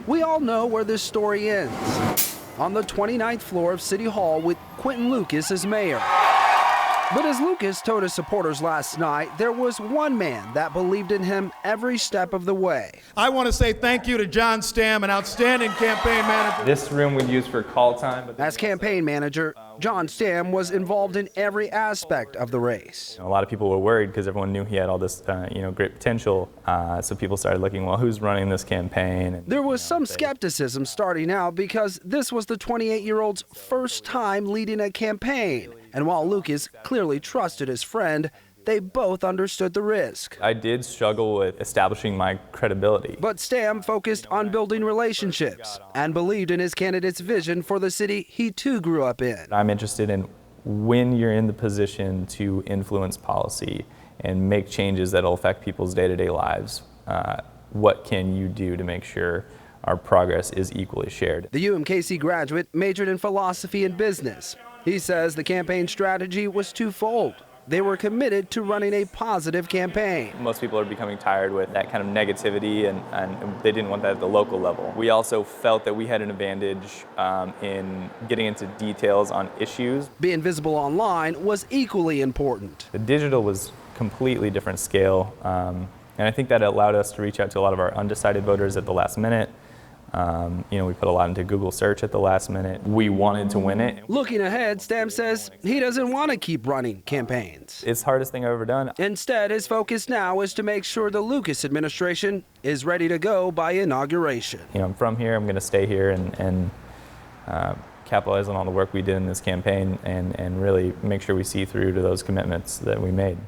We all know where this story ends. On the 29th floor of City Hall with Quinten Lucas as mayor. But as Lucas told his supporters last night, there was one man that believed in him every step of the way. I want to say thank you to John Stamm, an outstanding campaign manager. This room we'd use for call time. But as campaign manager, John Stamm was involved in every aspect of the race. a lot of people were worried because everyone knew he had all this great potential. So people started looking, well, who's running this campaign? And, there was some skepticism starting out because this was the 28-year-old's first time leading a campaign. And while Lucas clearly trusted his friend, they both understood the risk. I did struggle with establishing my credibility. But Stamm focused on building relationships and believed in his candidate's vision for the city he too grew up in. I'm interested in when you're in the position to influence policy and make changes that will affect people's day-to-day lives, what can you do to make sure our progress is equally shared? The UMKC graduate majored in philosophy and business. He says the campaign strategy was twofold. They were committed to running a positive campaign. Most people are becoming tired with that kind of negativity, and they didn't want that at the local level. We also felt that we had an advantage in getting into details on issues. Being visible online was equally important. The digital was completely different scale, and I think that allowed us to reach out to a lot of our undecided voters at the last minute. We put a lot into Google search at the last minute. We wanted to win it. Looking ahead, Stamm says he doesn't want to keep running campaigns. It's the hardest thing I've ever done. Instead, his focus now is to make sure the Lucas administration is ready to go by inauguration. I'm from here. I'm going to stay here and capitalize on all the work we did in this campaign and really make sure we see through to those commitments that we made.